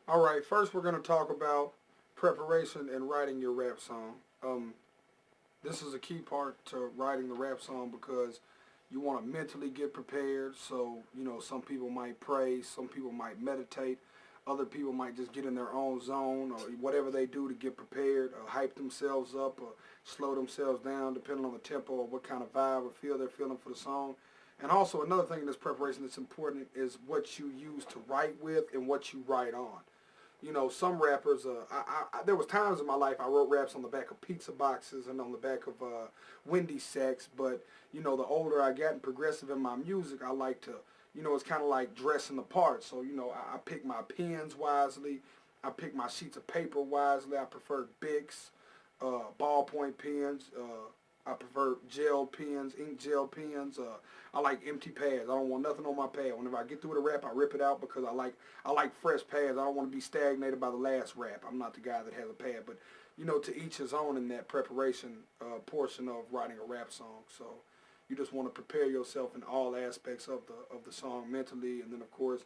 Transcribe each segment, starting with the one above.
All right, first we're going to talk about preparation and writing your rap song. This is a key part to writing the rap song because you want to mentally get prepared. So, some people might pray, some people might meditate, other people might just get in their own zone or whatever they do to get prepared, or hype themselves up or slow themselves down depending on the tempo or what kind of vibe or feel they're feeling for the song. And also another thing in this preparation that's important is what you use to write with and what you write on. Some rappers, there was times in my life I wrote raps on the back of pizza boxes and on the back of Wendy's sacks, but, the older I got and progressive in my music, I like to, it's kind of like dressing the part. So, I pick my pens wisely. I pick my sheets of paper wisely. I prefer Bics, ballpoint pens. I prefer gel pens, ink gel pens. I like empty pads. I don't want nothing on my pad. Whenever I get through with a rap, I rip it out because I like fresh pads. I don't want to be stagnated by the last rap. I'm not the guy that has a pad, but to each his own in that preparation portion of writing a rap song. So you just want to prepare yourself in all aspects of the song mentally, and then of course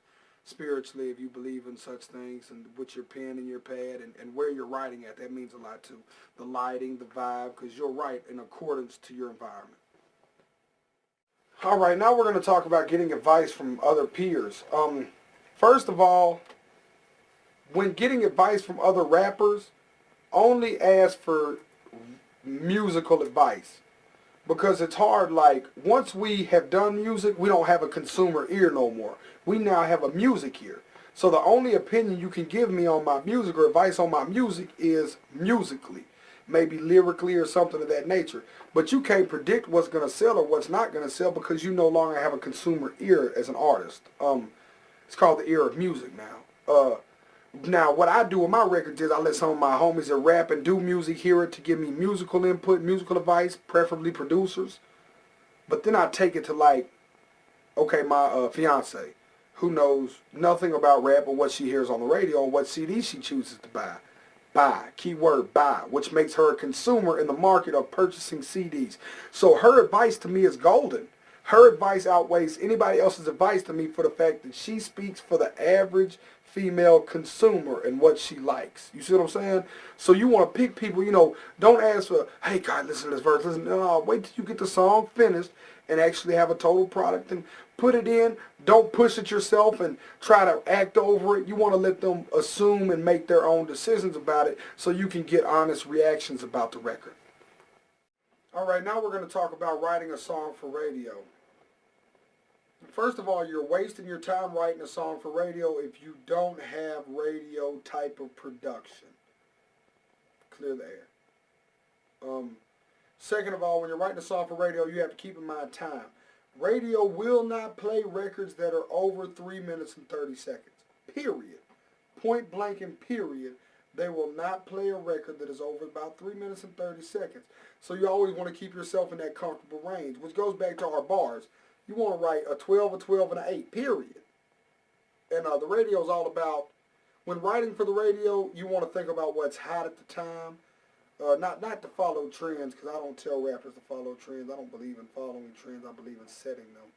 spiritually, if you believe in such things, and with your pen and your pad and where you're writing at. That means a lot too. The lighting, the vibe, because you'll write in accordance to your environment. All right, now we're going to talk about getting advice from other peers. First of all, when getting advice from other rappers, only ask for musical advice. Because it's hard, like, once we have done music, we don't have a consumer ear no more. We now have a music ear. So the only opinion you can give me on my music or advice on my music is musically. Maybe lyrically or something of that nature. But you can't predict what's going to sell or what's not going to sell because you no longer have a consumer ear as an artist. It's called the ear of music now. Now, what I do with my records is I let some of my homies that rap and do music hear it to give me musical input, musical advice, preferably producers. But then I take it to, like, okay, my fiance, who knows nothing about rap or what she hears on the radio and what CD she chooses to buy. Buy, keyword buy, which makes her a consumer in the market of purchasing CDs. So her advice to me is golden. Her advice outweighs anybody else's advice to me for the fact that she speaks for the average female consumer and what she likes. You see what I'm saying? So you want to pick people, don't ask for, hey, God, listen to this verse. Listen, no, wait till you get the song finished and actually have a total product and put it in. Don't push it yourself and try to act over it. You want to let them assume and make their own decisions about it so you can get honest reactions about the record. All right, now we're going to talk about writing a song for radio. First of all, you're wasting your time writing a song for radio if you don't have radio type of production. Clear the air. Second of all, when you're writing a song for radio, you have to keep in mind time. Radio will not play records that are over 3 minutes and 30 seconds. Period. Point blank and period. They will not play a record that is over about 3 minutes and 30 seconds. So you always want to keep yourself in that comfortable range, which goes back to our bars. You want to write a 12, a 12, and an 8, period. And the radio is all about, when writing for the radio, you want to think about what's hot at the time. Not to follow trends, because I don't tell rappers to follow trends. I don't believe in following trends. I believe in setting them.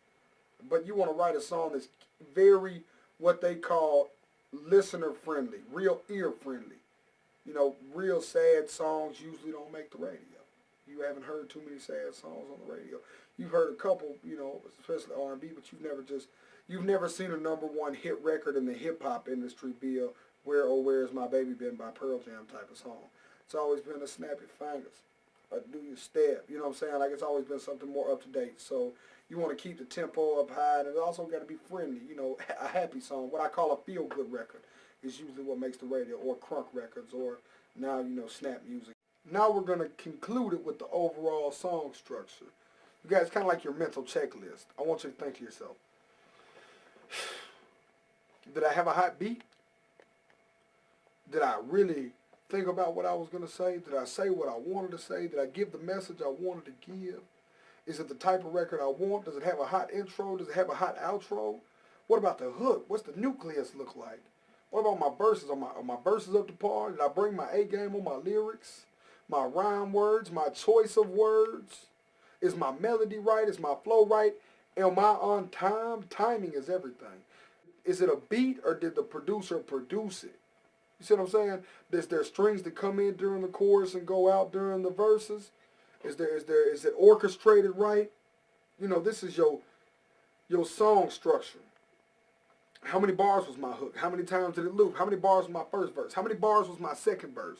But you want to write a song that's very, what they call, listener-friendly, real ear-friendly. Real sad songs usually don't make the radio. You haven't heard too many sad songs on the radio. You've heard a couple, especially R&B, but you've never seen a #1 hit record in the hip-hop industry be a Where Oh Where's My Baby Been by Pearl Jam type of song. It's always been a Snap Your Fingers, a Do Your Step, you know what I'm saying? Like, it's always been something more up-to-date. So you want to keep the tempo up high, and it also got to be friendly, a happy song. What I call a feel-good record is usually what makes the radio, or crunk records, or now, snap music. Now we're going to conclude it with the overall song structure. You guys, kind of like your mental checklist. I want you to think to yourself, did I have a hot beat? Did I really think about what I was going to say? Did I say what I wanted to say? Did I give the message I wanted to give? Is it the type of record I want? Does it have a hot intro? Does it have a hot outro? What about the hook? What's the nucleus look like? What about my verses? Are my verses up to par? Did I bring my A game on my lyrics? My rhyme words? My choice of words? Is my melody right? Is my flow right? Am I on time? Timing is everything. Is it a beat or did the producer produce it? You see what I'm saying? Is there strings that come in during the chorus and go out during the verses? Is it orchestrated right? You know, this is your song structure. How many bars was my hook? How many times did it loop? How many bars was my first verse? How many bars was my second verse?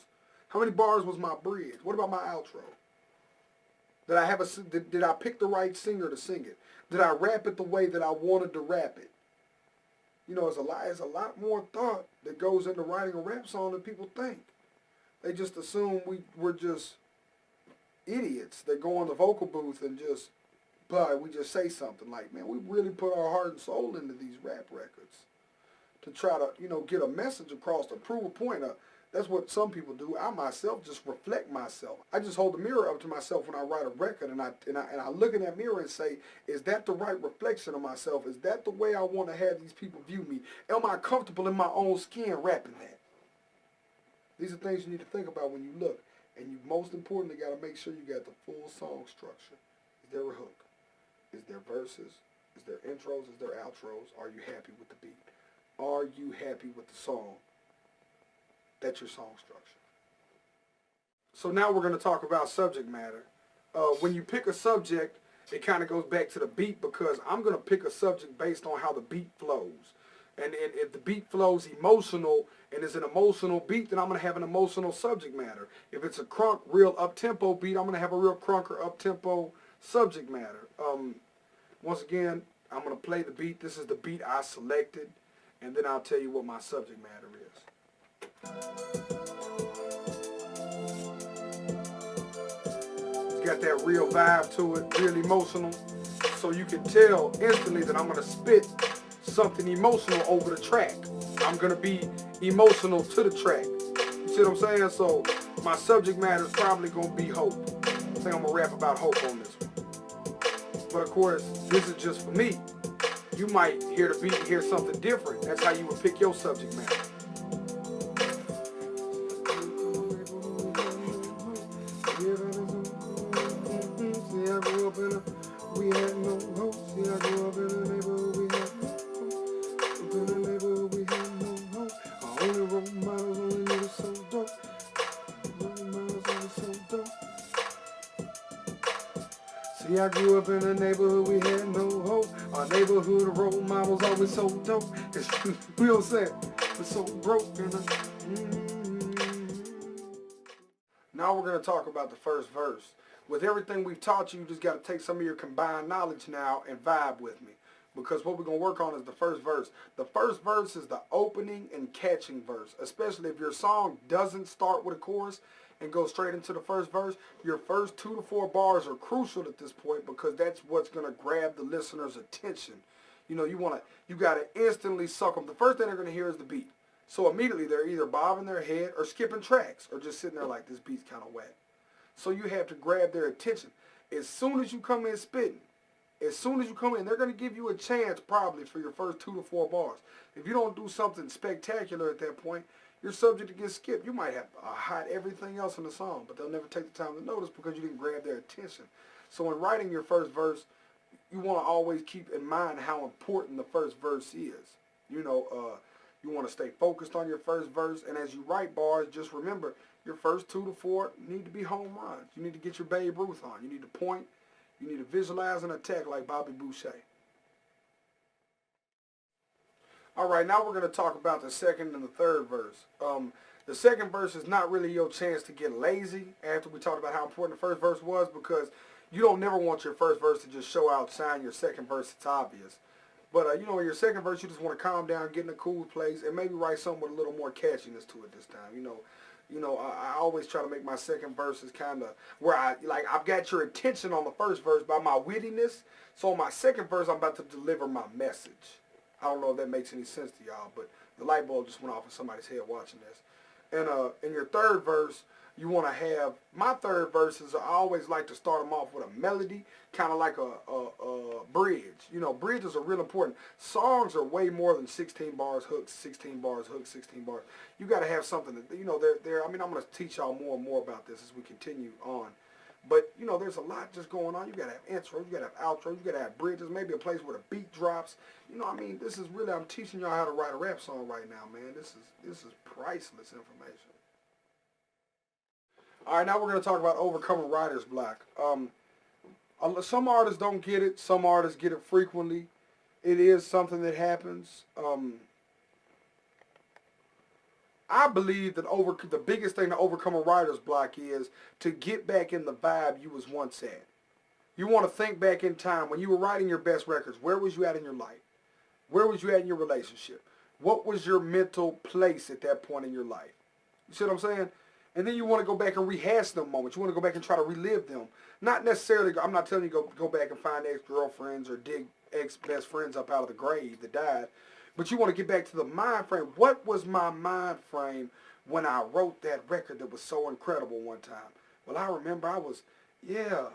How many bars was my bridge? What about my outro? Did I pick the right singer to sing it? Did I rap it the way that I wanted to rap it? You know, there's a lot more thought that goes into writing a rap song than people think. They just assume we're just idiots that go in the vocal booth and we just say something like, man, we really put our heart and soul into these rap records to try to, you know, get a message across to prove a point. That's what some people do. I myself just reflect myself. I just hold the mirror up to myself when I write a record, and I look in that mirror and say, is that the right reflection of myself? Is that the way I want to have these people view me? Am I comfortable in my own skin rapping that? These are things you need to think about when you look. And you most importantly got to make sure you got the full song structure. Is there a hook? Is there verses? Is there intros? Is there outros? Are you happy with the beat? Are you happy with the song? That's your song structure. So now we're going to talk about subject matter. When you pick a subject, it kind of goes back to the beat, because I'm going to pick a subject based on how the beat flows. And if the beat flows emotional and is an emotional beat, then I'm going to have an emotional subject matter. If it's a crunk, real up-tempo beat, I'm going to have a real crunk or up-tempo subject matter. Once again, I'm going to play the beat. This is the beat I selected, and then I'll tell you what my subject matter is. It's got that real vibe to it, real emotional, so you can tell instantly that I'm going to spit something emotional over the track. I'm going to be emotional to the track. You see what I'm saying? So my subject matter is probably going to be hope. I think I'm going to rap about hope on this one. But of course, this is just for me. You might hear the beat and hear something different. That's how you would pick your subject matter. We had no hope. See, I grew up in a neighborhood, we had no hope. Up in a neighborhood, we had no hope. Our only role models, only niggas so dope. Role models only so dope. See, I grew up in a neighborhood, we had no hope. Our neighborhood role models always so dope. We don't say it, we're so broke. Now we're going to talk about the first verse. With everything we've taught you, you just got to take some of your combined knowledge now and vibe with me. Because what we're going to work on is the first verse. The first verse is the opening and catching verse. Especially if your song doesn't start with a chorus and go straight into the first verse, your first 2 to 4 bars are crucial at this point, because that's what's going to grab the listener's attention. You know, you got to instantly suck them. The first thing they're going to hear is the beat. So immediately they're either bobbing their head or skipping tracks or just sitting there like, this beat's kind of whack. So you have to grab their attention. As soon as you come in spitting, they're going to give you a chance probably for your first 2 to 4 bars. If you don't do something spectacular at that point, you're subject to get skipped. You might have hide everything else in the song, but they'll never take the time to notice because you didn't grab their attention. So when writing your first verse, you want to always keep in mind how important the first verse is. You know, you want to stay focused on your first verse, and as you write bars, just remember, your first 2 to 4 need to be home runs. You need to get your Babe Ruth on. You need to point. You need to visualize an attack like Bobby Boucher. All right, now we're going to talk about the second and the third verse. The second verse is not really your chance to get lazy after we talked about how important the first verse was, because you don't never want your first verse to just show out, shine. Your second verse, it's obvious. But, you know, your second verse, you just want to calm down, get in a cool place, and maybe write something with a little more catchiness to it this time. You know, I always try to make my second verses kind of where I've got your attention on the first verse by my wittiness. So on my second verse, I'm about to deliver my message. I don't know if that makes any sense to y'all, but the light bulb just went off in somebody's head watching this. And in your third verse, you want to have, my third verses, I always like to start them off with a melody, kind of like a bridge. You know, bridges are real important. Songs are way more than 16 bars, hooks, 16 bars, hooks, 16 bars. You got to have something that, you know, I'm going to teach y'all more and more about this as we continue on. But, you know, there's a lot just going on. You got to have intros, you got to have outros, you got to have bridges, maybe a place where the beat drops. You know, I mean, this is really, I'm teaching y'all how to write a rap song right now, man. This is priceless information. All right, now we're going to talk about overcoming writer's block. Some artists don't get it. Some artists get it frequently. It is something that happens. I believe that the biggest thing to overcome a writer's block is to get back in the vibe you was once at. You want to think back in time when you were writing your best records. Where was you at in your life? Where was you at in your relationship? What was your mental place at that point in your life? You see what I'm saying? And then you want to go back and rehash them moments. You want to go back and try to relive them. Not necessarily, I'm not telling you go back and find ex-girlfriends or dig ex-best friends up out of the grave that died. But you want to get back to the mind frame. What was my mind frame when I wrote that record that was so incredible one time? Well, I remember I was, yeah.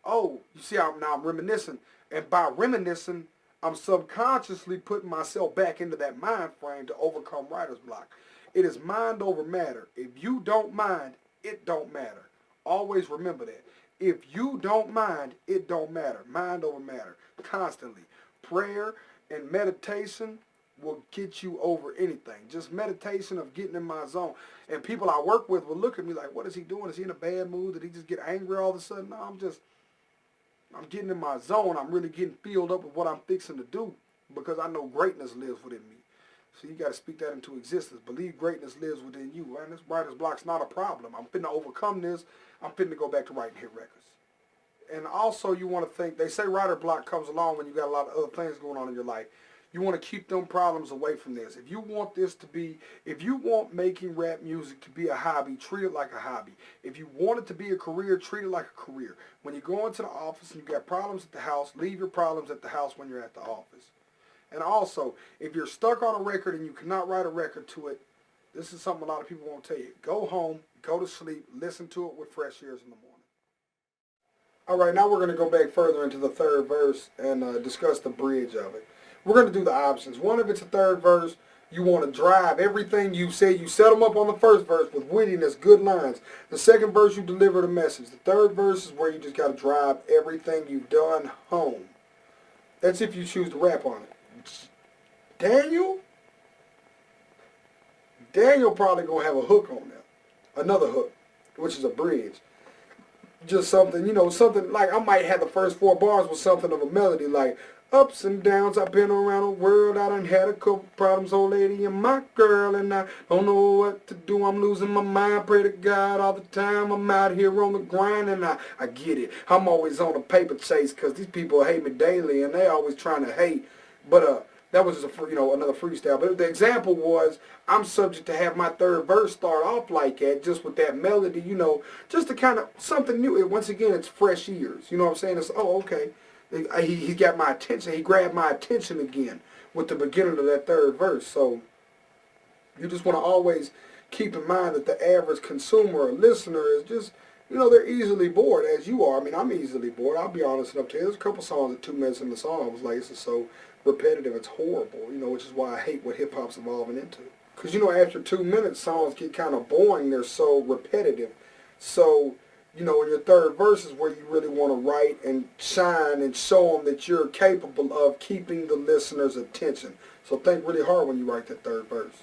Oh, you see, now I'm reminiscing. And by reminiscing, I'm subconsciously putting myself back into that mind frame to overcome writer's block. It is mind over matter. If you don't mind, it don't matter. Always remember that. If you don't mind, it don't matter. Mind over matter. Constantly. Prayer and meditation will get you over anything. Just meditation of getting in my zone. And people I work with will look at me like, what is he doing? Is he in a bad mood? Did he just get angry all of a sudden? No, I'm getting in my zone. I'm really getting filled up with what I'm fixing to do because I know greatness lives within me. So you got to speak that into existence. Believe greatness lives within you. Man, this writer's block's not a problem. I'm finna overcome this. I'm finna go back to writing hit records. And also you want to think, they say writer block comes along when you got a lot of other things going on in your life. You want to keep them problems away from this. If you want this to be, if you want making rap music to be a hobby, treat it like a hobby. If you want it to be a career, treat it like a career. When you go into the office and you got problems at the house, leave your problems at the house when you're at the office. And also, if you're stuck on a record and you cannot write a record to it, this is something a lot of people won't tell you. Go home, go to sleep, listen to it with fresh ears in the morning. All right, now we're going to go back further into the third verse and discuss the bridge of it. We're going to do the options. One, if it's a third verse, you want to drive everything you said. You set them up on the first verse with wittiness, good lines. The second verse, you deliver the message. The third verse is where you just got to drive everything you've done home. That's if you choose to rap on it. Daniel probably going to have a hook on there. Another hook, which is a bridge. Just something, you know, something like I might have the first 4 bars with something of a melody like, ups and downs, I've been around the world, I done had a couple problems, old lady and my girl, and I don't know what to do, I'm losing my mind, pray to God all the time, I'm out here on the grind, and I get it, I'm always on a paper chase, because these people hate me daily, and they always trying to hate, but that was just another freestyle, but the example was, I'm subject to have my third verse start off like that, just with that melody, you know, just to kind of, something new, once again, it's fresh ears, you know what I'm saying, it's, oh, okay. He got my attention. He grabbed my attention again with the beginning of that third verse. So you just want to always keep in mind that the average consumer or listener is just, you know, they're easily bored, as you are. I mean, I'm easily bored. I'll be honest enough to you. There's a couple songs at 2 minutes in the song. I was like, this is so repetitive. It's horrible, you know, which is why I hate what hip-hop's evolving into. Because, you know, after 2 minutes, songs get kind of boring. They're so repetitive. So, you know, in your third verse is where you really want to write and shine and show them that you're capable of keeping the listener's attention. So think really hard when you write that third verse.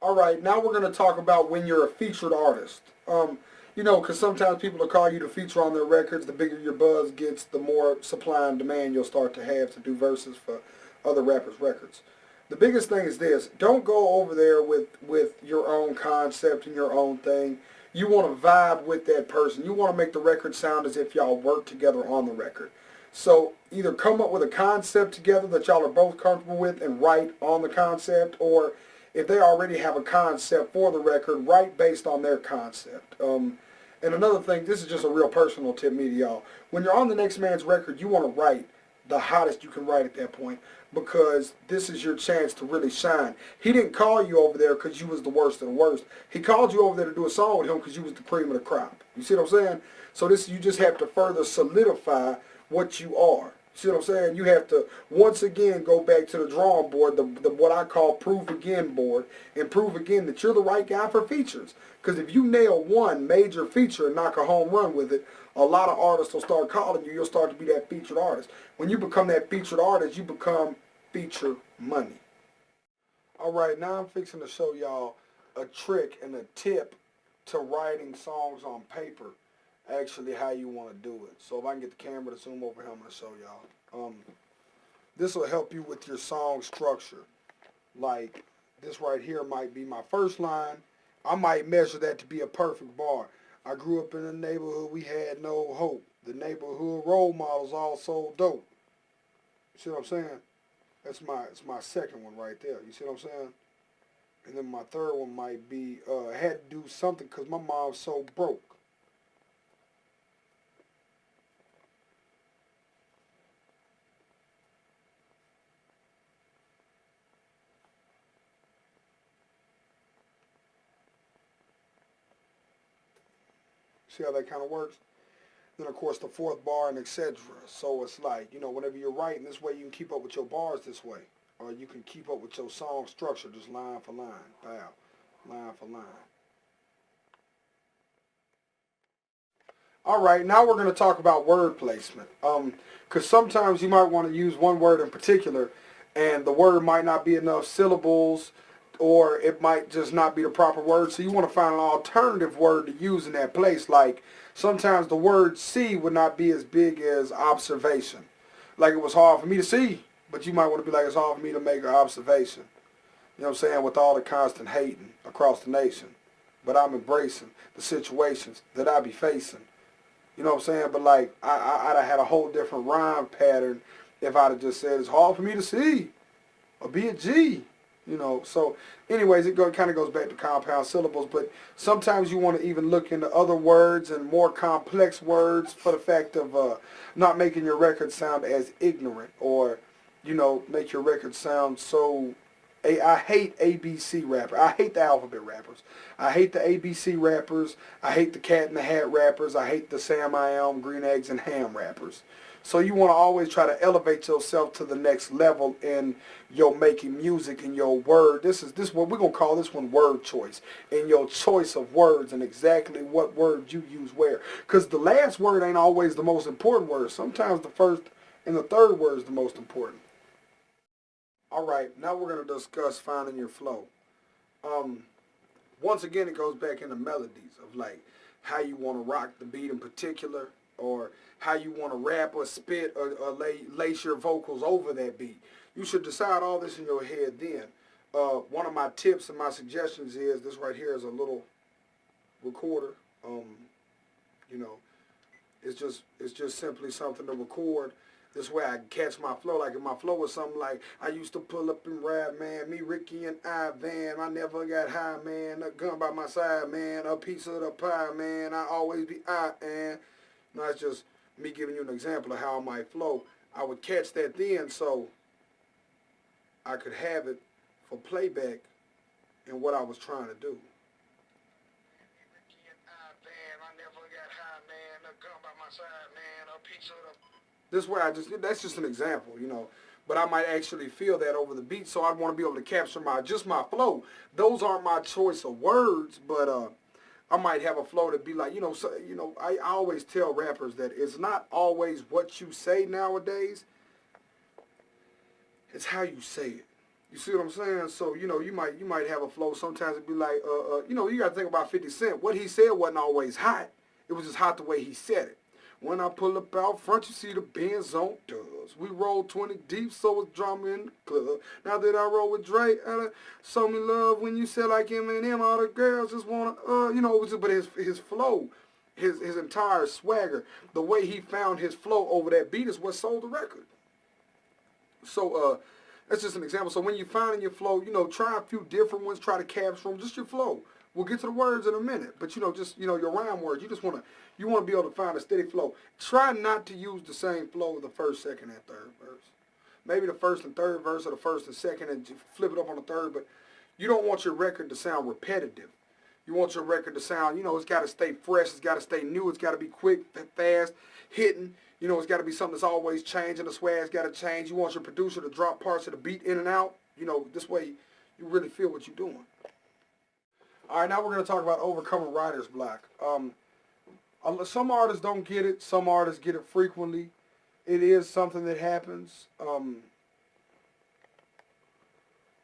All right, now we're going to talk about when you're a featured artist. You know, because sometimes people will call you to feature on their records. The bigger your buzz gets, the more supply and demand you'll start to have to do verses for other rappers' records. The biggest thing is this. Don't go over there with your own concept and your own thing. You want to vibe with that person. You want to make the record sound as if y'all work together on the record. So either come up with a concept together that y'all are both comfortable with and write on the concept, or if they already have a concept for the record, write based on their concept. And another thing, this is just a real personal tip me to y'all. When you're on the next man's record, you want to write the hottest you can write at that point, because this is your chance to really shine. He didn't call you over there because you was the worst of the worst. He called you over there to do a song with him because you was the cream of the crop. You see what I'm saying? So this, you just have to further solidify what you are. See what I'm saying? You have to once again go back to the drawing board, the what I call prove again board, and prove again that you're the right guy for features. Because if you nail one major feature and knock a home run with it, a lot of artists will start calling you. You'll start to be that featured artist. When you become that featured artist, you become feature money. All right, now I'm fixing to show y'all a trick and a tip to writing songs on paper. Actually, how you want to do it. So if I can get the camera to zoom over here, I'm going to show y'all. This will help you with your song structure. Like this right here might be my first line. I might measure that to be a perfect bar. I grew up in a neighborhood we had no hope. The neighborhood role models all sold dope. You see what I'm saying? It's my second one right there. You see what I'm saying? And then my third one might be I had to do something because my mom's so broke. See how that kind of works? Then, of course, the fourth bar and etc. So it's like, you know, whenever you're writing this way, you can keep up with your bars this way. Or you can keep up with your song structure, just line for line. Bow. Line for line. All right, now we're going to talk about word placement. Because sometimes you might want to use one word in particular, and the word might not be enough syllables, or it might just not be the proper word. So you want to find an alternative word to use in that place. Like sometimes the word see would not be as big as observation. Like it was hard for me to see, but you might want to be like it's hard for me to make an observation. You know what I'm saying? With all the constant hating across the nation. But I'm embracing the situations that I be facing. You know what I'm saying? But like I'd have had a whole different rhyme pattern if I'd have just said it's hard for me to see or be a G. You know, so anyways, kind of goes back to compound syllables, but sometimes you want to even look into other words and more complex words for the fact of not making your record sound as ignorant or, you know, make your record sound so... I hate ABC rappers. I hate the alphabet rappers. I hate the ABC rappers. I hate the Cat in the Hat rappers. I hate the Sam I Am, Green Eggs and Ham rappers. So you want to always try to elevate yourself to the next level in your making music and your word. This what we're gonna call this one word choice. In your choice of words and exactly what words you use where. Because the last word ain't always the most important word. Sometimes the first and the third word is the most important. All right, now we're going to discuss finding your flow. Once again, it goes back into melodies of like how you want to rock the beat in particular, or how you want to rap or spit or lace your vocals over that beat. You should decide all this in your head then. One of my tips and my suggestions is this right here is a little recorder. You know, it's just simply something to record. This way I can catch my flow. Like if my flow was something like, I used to pull up and ride, man, me, Ricky, and Ivan, I never got high, man, a gun by my side, man, a piece of the pie, man, I always be and. No, it's just me giving you an example of how I might flow. I would catch that then so I could have it for playback in what I was trying to do. This way that's just an example, you know. But I might actually feel that over the beat, so I'd want to be able to capture just my flow. Those aren't my choice of words, but I might have a flow to be like, you know, I always tell rappers that it's not always what you say nowadays. It's how you say it. You see what I'm saying? So, you know, you might have a flow. Sometimes it'd be like, you know, you got to think about 50 Cent. What he said wasn't always hot. It was just hot the way he said it. When I pull up out front, you see the Benz on dubs. We roll 20 deep, so it's drama in the club. Now that I roll with Dre, show me love when you said like Eminem, all the girls just want to, you know, but his flow, his entire swagger, the way he found his flow over that beat is what sold the record. So, that's just an example. So when you're finding your flow, you know, try a few different ones, try to capture them, just your flow. We'll get to the words in a minute, but you know, just your rhyme words. You want to be able to find a steady flow. Try not to use the same flow the first, second, and third verse. Maybe the first and third verse, or the first and second, and flip it up on the third. But you don't want your record to sound repetitive. You want your record to sound, it's got to stay fresh. It's got to stay new. It's got to be quick, fast, hitting. It's got to be something that's always changing. The swag's got to change. You want your producer to drop parts of the beat in and out. This way you really feel what you're doing. All right, now we're going to talk about overcoming writer's block. Some artists don't get it. Some artists get it frequently. It is something that happens.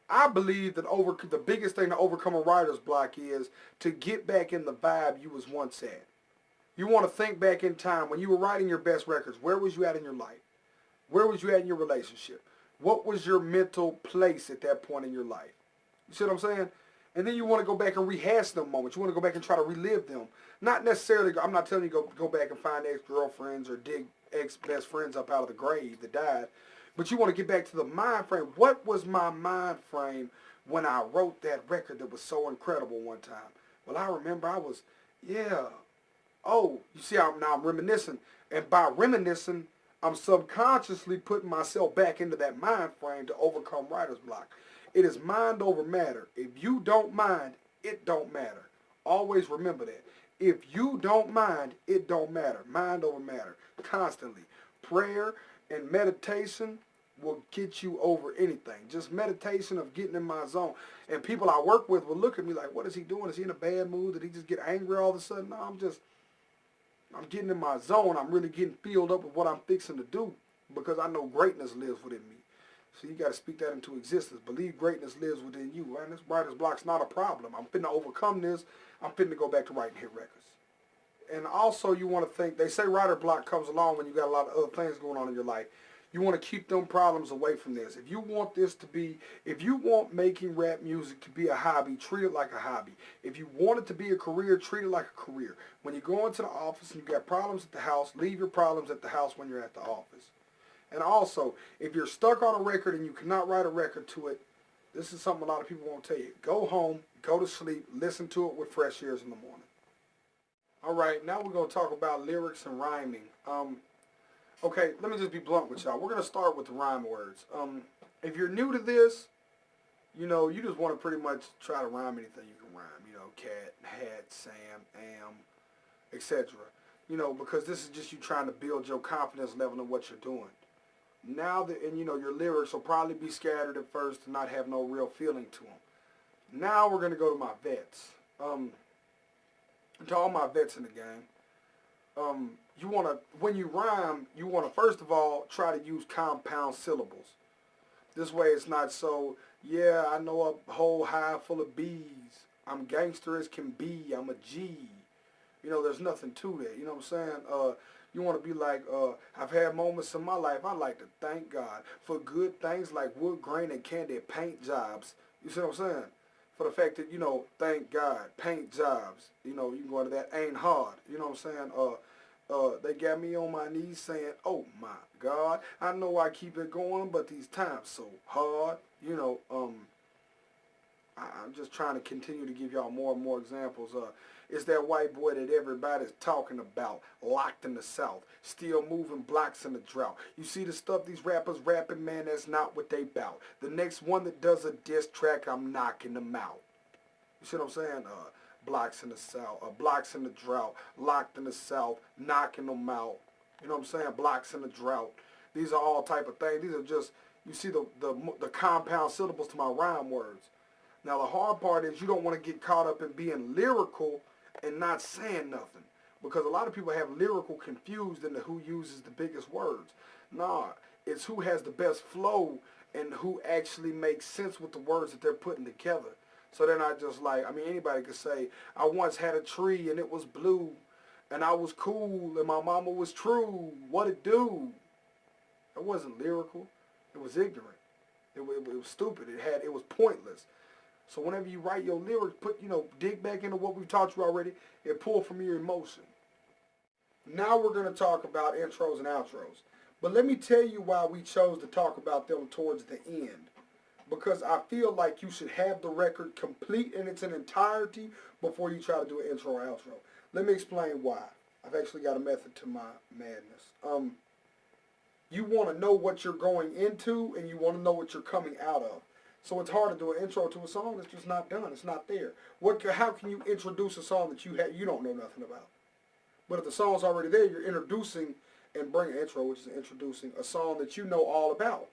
I believe that the biggest thing to overcome a writer's block is to get back in the vibe you was once at. You want to think back in time when you were writing your best records. Where was you at in your life? Where was you at in your relationship? What was your mental place at that point in your life? You see what I'm saying? And then you want to go back and rehash them moments. You want to go back and try to relive them. Not necessarily, I'm not telling you to go back and find ex-girlfriends or dig ex-best friends up out of the grave that died. But you want to get back to the mind frame. What was my mind frame when I wrote that record that was so incredible one time? Well, I remember oh, you see, now I'm reminiscing. And by reminiscing, I'm subconsciously putting myself back into that mind frame to overcome writer's block. It is mind over matter. If you don't mind, it don't matter. Always remember that. If you don't mind, it don't matter. Mind over matter. Constantly. Prayer and meditation will get you over anything. Just meditation of getting in my zone. And people I work with will look at me like, what is he doing? Is he in a bad mood? Did he just get angry all of a sudden? No, I'm getting in my zone. I'm really getting filled up with what I'm fixing to do because I know greatness lives within me. So you got to speak that into existence. Believe greatness lives within you. Man, this writer's block's not a problem. I'm finna overcome this. I'm finna go back to writing hit records. And also you want to think, they say writer block comes along when you got a lot of other things going on in your life. You want to keep them problems away from this. If you want making rap music to be a hobby, treat it like a hobby. If you want it to be a career, treat it like a career. When you go into the office and you got problems at the house, leave your problems at the house when you're at the office. And also, if you're stuck on a record and you cannot write a record to it, this is something a lot of people won't tell you. Go home, go to sleep, listen to it with fresh ears in the morning. All right, now we're going to talk about lyrics and rhyming. Okay, let me just be blunt with y'all. We're going to start with the rhyme words. If you're new to this, you just want to pretty much try to rhyme anything you can rhyme. Cat, hat, Sam, am, etc. Because this is just you trying to build your confidence level in what you're doing. Now that, and your lyrics will probably be scattered at first and not have no real feeling to them. Now we're going to go to my vets. To all my vets in the game, when you rhyme, you want to first of all try to use compound syllables. This way it's not so, yeah, I know a whole hive full of bees. I'm gangster as can be. I'm a G. There's nothing to that. You know what I'm saying? You want to be like, I've had moments in my life I like to thank God for good things like wood grain and candy paint jobs. You see what I'm saying? For the fact that, thank God, paint jobs. You can go into that ain't hard. You know what I'm saying? They got me on my knees saying, oh my God, I know I keep it going, but these times so hard. I'm just trying to continue to give y'all more and more examples. It's that white boy that everybody's talking about, locked in the South, still moving blocks in the drought. You see the stuff these rappers rapping, man, that's not what they bout. The next one that does a diss track, I'm knocking them out. You see what I'm saying? Blocks in the South, blocks in the drought, locked in the South, knocking them out. You know what I'm saying? Blocks in the drought. These are all type of things. These are just, you see the compound syllables to my rhyme words. Now the hard part is you don't want to get caught up in being lyrical and not saying nothing. Because a lot of people have lyrical confused into who uses the biggest words. Nah, it's who has the best flow and who actually makes sense with the words that they're putting together. So they're not just like, anybody could say, I once had a tree and it was blue and I was cool and my mama was true. What it do? It wasn't lyrical. It was ignorant. It was stupid. It was pointless. So whenever you write your lyrics, dig back into what we've taught you already and pull from your emotion. Now we're going to talk about intros and outros. But let me tell you why we chose to talk about them towards the end. Because I feel like you should have the record complete in its entirety before you try to do an intro or outro. Let me explain why. I've actually got a method to my madness. You want to know what you're going into and you want to know what you're coming out of. So it's hard to do an intro to a song that's just not done. It's not there. How can you introduce a song that you don't know nothing about? But if the song's already there, you're introducing and bring an intro, which is introducing a song that you know all about.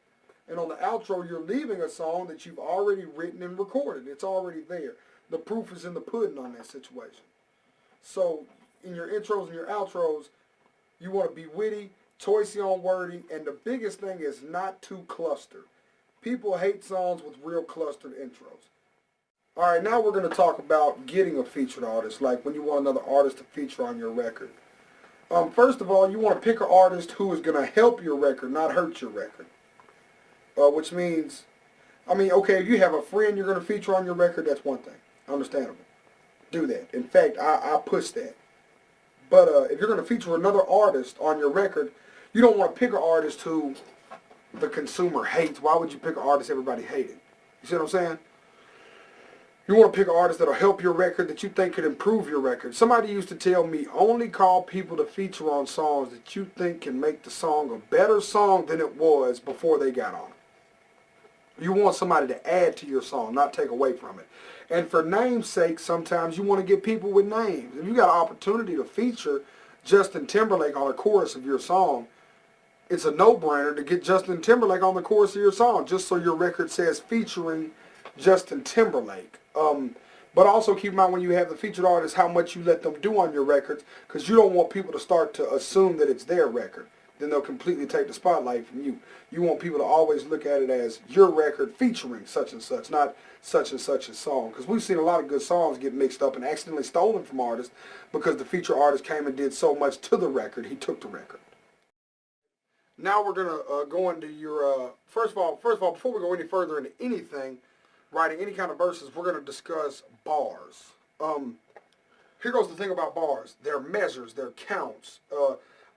And on the outro, you're leaving a song that you've already written and recorded. It's already there. The proof is in the pudding on that situation. So in your intros and your outros, you want to be witty, choicey on wording, and the biggest thing is not too clustered. People hate songs with real clustered intros. All right, now we're going to talk about getting a featured artist, like when you want another artist to feature on your record. First of all, you want to pick an artist who is going to help your record, not hurt your record. Which means, okay, if you have a friend you're going to feature on your record, that's one thing. Understandable. Do that. In fact, I push that. But if you're going to feature another artist on your record, you don't want to pick an artist who the consumer hates. Why would you pick an artist everybody hated? You see what I'm saying? You want to pick an artist that'll help your record, that you think could improve your record. Somebody used to tell me, only call people to feature on songs that you think can make the song a better song than it was before they got on it. You want somebody to add to your song, not take away from it. And for name's sake, sometimes you want to get people with names. If you got an opportunity to feature Justin Timberlake on a chorus of your song, it's a no-brainer to get Justin Timberlake on the chorus of your song, just so your record says featuring Justin Timberlake. But also keep in mind when you have the featured artist how much you let them do on your records, because you don't want people to start to assume that it's their record. Then they'll completely take the spotlight from you. You want people to always look at it as your record featuring such and such, not such and such a song. Because we've seen a lot of good songs get mixed up and accidentally stolen from artists because the featured artist came and did so much to the record, he took the record. Now we're going to go into your, first of all, before we go any further into anything, writing any kind of verses, we're going to discuss bars. Here goes the thing about bars. They're measures, they're counts.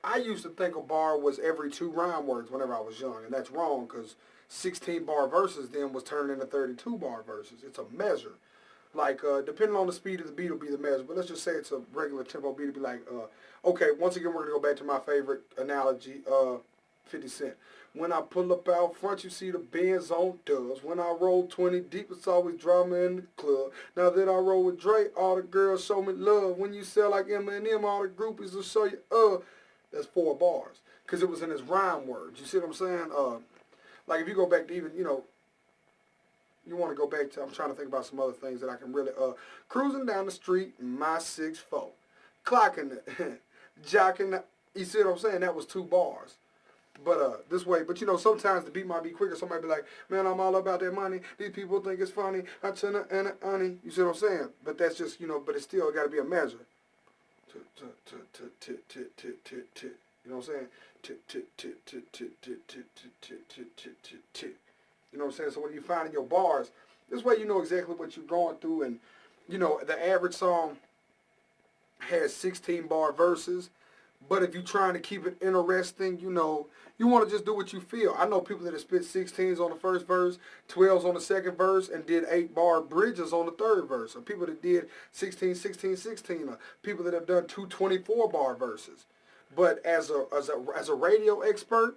I used to think a bar was every 2 rhyme words whenever I was young, and that's wrong because 16 bar verses then was turned into 32 bar verses. It's a measure. Like, depending on the speed of the beat will be the measure, but let's just say it's a regular tempo beat. It'll be like, okay, once again, we're going to go back to my favorite analogy, 50 Cent. When I pull up out front, you see the Benz on dubs. When I roll 20 deep, it's always drama in the club. Now that I roll with Dre, all the girls show me love. When you sell like Eminem, all the groupies will show you, That's 4 bars. Because it was in his rhyme words. You see what I'm saying? Like if you go back to even, you want to go back to, I'm trying to think about some other things that I can really, cruising down the street in my 6'4", clocking it, jocking it. You see what I'm saying? That was 2 bars. But this way, but sometimes the beat might be quicker. Somebody be like, man, I'm all about that money. These people think it's funny. I tell and honey. You see what I'm saying? But that's just, but it's still got to be a measure. You know what I'm saying? You know what I'm saying? So when you find in your bars, this way you know exactly what you're going through. And, the average song has 16 bar verses. But if you're trying to keep it interesting, you want to just do what you feel. I know people that have spit 16s on the first verse, 12s on the second verse, and did 8-bar bridges on the third verse. Or people that did 16, 16, 16. Or people that have done 2 24-bar verses. But as a radio expert,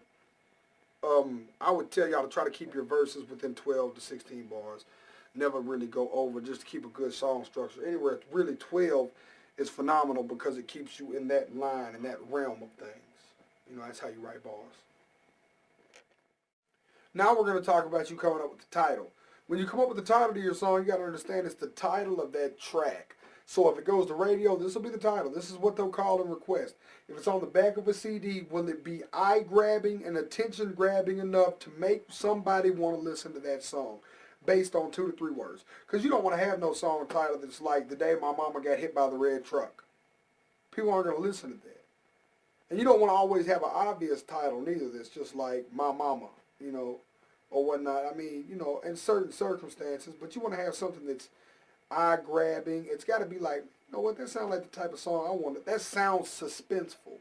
I would tell y'all to try to keep your verses within 12 to 16 bars. Never really go over, just to keep a good song structure. Anywhere really 12 is phenomenal because it keeps you in that line, in that realm of things. That's how you write bars. Now we're going to talk about you coming up with the title. When you come up with the title to your song, you got to understand it's the title of that track. So if it goes to radio, this will be the title. This is what they'll call and request. If it's on the back of a CD, will it be eye-grabbing and attention-grabbing enough to make somebody want to listen to that song? Based on 2 to 3 words. Because you don't want to have no song title that's like, The Day My Mama Got Hit by the Red Truck. People aren't going to listen to that. And you don't want to always have an obvious title neither that's just like, My Mama, or whatnot. In certain circumstances, but you want to have something that's eye-grabbing. It's got to be like, that sounds like the type of song I want. That sounds suspenseful.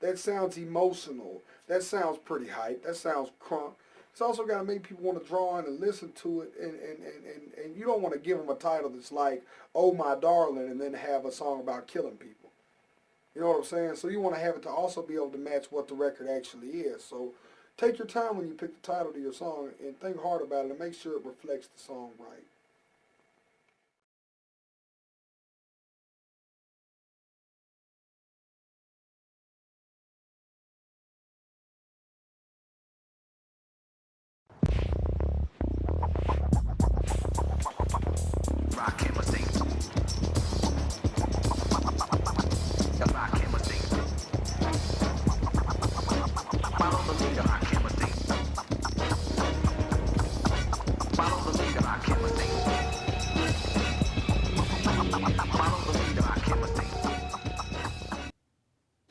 That sounds emotional. That sounds pretty hype. That sounds crunk. It's also got to make people want to draw in and listen to it, and you don't want to give them a title that's like, Oh My Darling, and then have a song about killing people. You know what I'm saying? So you want to have it to also be able to match what the record actually is. So, take your time when you pick the title to your song and think hard about it and make sure it reflects the song right.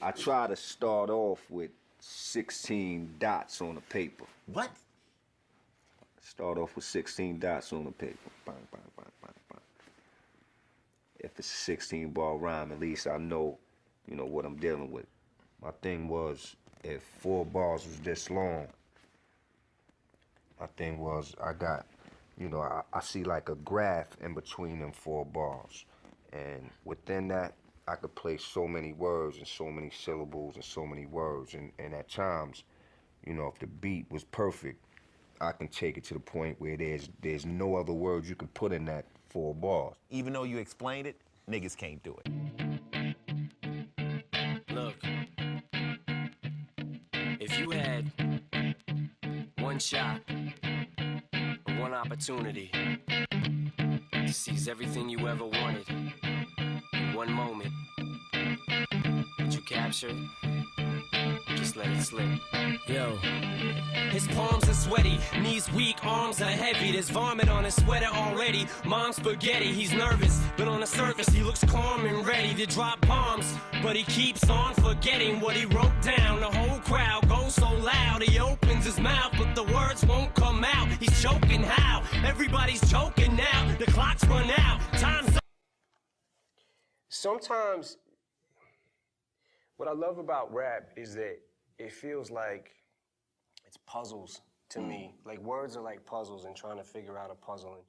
I try to start off with 16 dots on the paper. What? Start off with 16 dots on the paper. Bang, bang, bang, bang, bang. If it's a 16 bar rhyme, at least I know, you know, what I'm dealing with. My thing was, if 4 bars was this long, my thing was I got, you know, I see like a graph in between them 4 bars. And within that, I could place so many words and so many syllables and so many words. And at times, you know, if the beat was perfect, I can take it to the point where there's no other words you can put in that 4 bars. Even though you explained it, niggas can't do it. Look, if you had one shot, one opportunity to seize everything you ever wanted in one moment, did you capture it? Just let it slip. Yo. His palms are sweaty, knees weak, arms are heavy. There's vomit on his sweater already. Mom's spaghetti, he's nervous, but on the surface he looks calm and ready to drop bombs. But he keeps on forgetting what he wrote down. The whole crowd goes so loud, he opens his mouth, but the words won't come out. He's choking how? Everybody's choking now. The clock's run out, time's up. Sometimes, what I love about rap is that it feels like it's puzzles to me. Like words are like puzzles and trying to figure out a puzzle and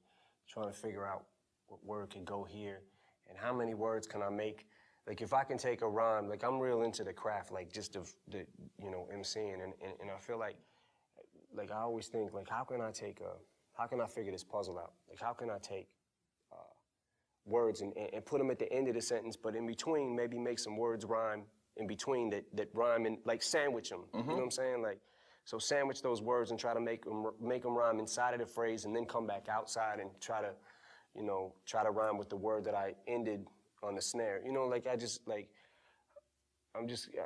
trying to figure out what word can go here and how many words can I make. Like if I can take a rhyme, like I'm real into the craft, like just of the, you know, MCing and I feel like I always think like how can I figure this puzzle out? Like how can I take words and put them at the end of the sentence, but in between maybe make some words rhyme in between that rhyme and like sandwich them. You know what I'm saying? Like, so sandwich those words and try to make them rhyme inside of the phrase and then come back outside and try to rhyme with the word that I ended on the snare. You know, like I'm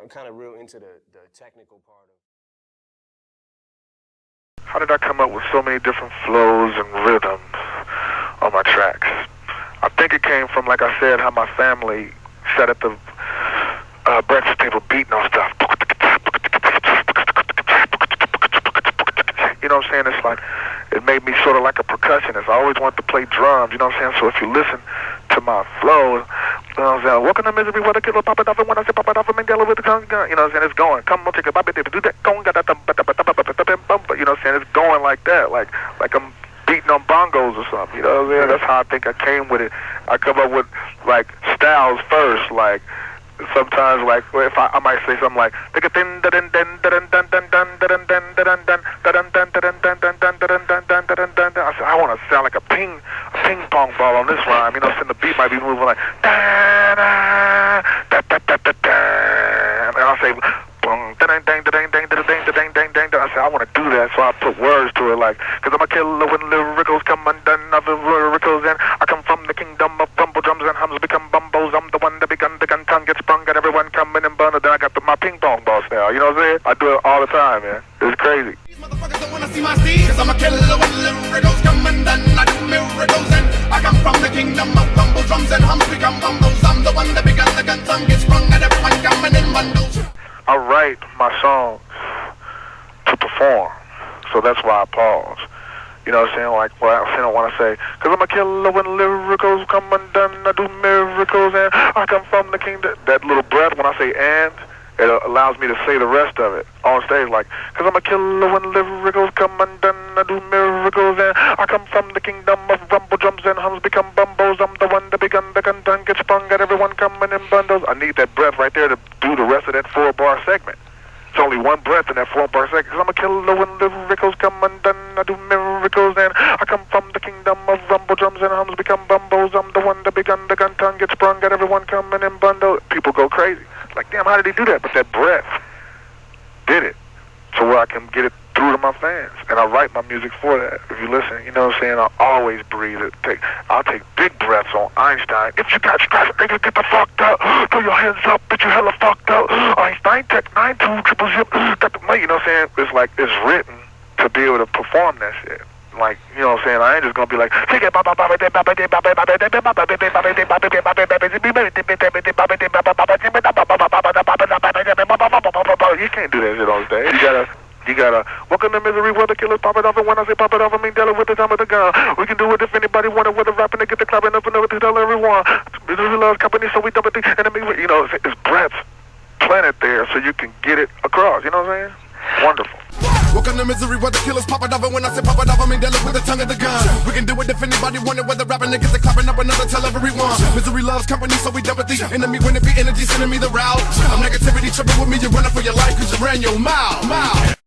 kind of real into the technical part of. How did I come up with so many different flows and rhythms on my tracks? I think it came from, like I said, how my family sat at the breakfast table beating on stuff. You know what I'm saying? It's like, it made me sort of like a percussionist. I always wanted to play drums, you know what I'm saying? So if you listen to my flow, you know what I'm saying? Welcome to misery, what a killer, pop it off, and when I say pop it off, Mandela with the tongue gun, you know what I'm saying? It's going. Come on, take a pop it, do that, you know what I'm saying? It's going like that, like I'm beating on bongos or something, you know what I'm saying? That's how I think I came with it. I come up with, like, styles first, like, sometimes, like, if I might say something like, I said, I want to sound like a ping pong ball on this rhyme, you know, so the beat might be moving like, and I'll say, I said, I want to do that, so I put words to it, like, because I'm a killer when lyricals come undone, other lyricals, and I come from the kingdom of rumble drums and hums become bumbos. I'm the one that begun, the gun tongue gets sprung, got everyone coming and bundled, then I got my ping pong ball style, you know what I'm saying? I do it all the time, man. It's crazy. These motherfuckers don't wanna see my steed, cause I'm a killer when lyricals come undone, I do miracles, and I come from the kingdom of rumble drums and hums become bumbos. I'm the one that begun, the gun tongue gets sprung, got everyone coming in bundles. I write my songs to perform, so that's why I pause. You know what I'm saying? Like, well, I don't want to say, because I'm a killer when lyricals come undone, I do miracles, and I come from the kingdom. That little breath when I say and, it allows me to say the rest of it on stage, like, because I'm a killer when lyricals come undone, I do miracles, and I come from the kingdom of rumble drums and hums become bumbos. I'm the one that begun, the gun tongue gets sprung, got everyone coming in bundles. I need that breath right there to do the rest of that 4-bar segment. It's only one breath in that 4-bar segment. Because I'm a killer mumbles. I'm the one that begun. The gun tongue gets sprung. Got everyone coming in bundle. People go crazy. Like, damn, how did he do that? But that breath did it. So where I can get it through to my fans. And I write my music for that. If you listen, you know what I'm saying? I always breathe it. I'll take big breaths on Einstein. If you got scratch, nigga, get the fucked up. Throw your hands up, bitch, you hella fucked up. Einstein, Tech 9-2, triple zip. Got the money, you know what I'm saying? It's like, it's written to be able to perform that shit. Like, you know what I'm saying? I ain't just gonna be like, you can't do that shit on stage. You gotta welcome to misery where the killers pop it off, and when I say pop it off, I mean dealing with the time of the gun. We can do it if anybody wanted, whether rapping to get the clapping up and over to tell everyone. Misery loves company, so we dump it, enemy, you know, it's breath planted there so you can get it across, you know what I'm saying? Wonderful. Welcome to misery where the killers pop it off, and when I say pop it off, I mean dealing with the tongue of the gun. We can do it if anybody wanted, whether rapping niggas are clapping up another, tell everyone. Misery loves company, so we dump it, the enemy, when it be energy, sending me the route. I'm negativity tripping with me, you're running for your life, cause you ran your mouth.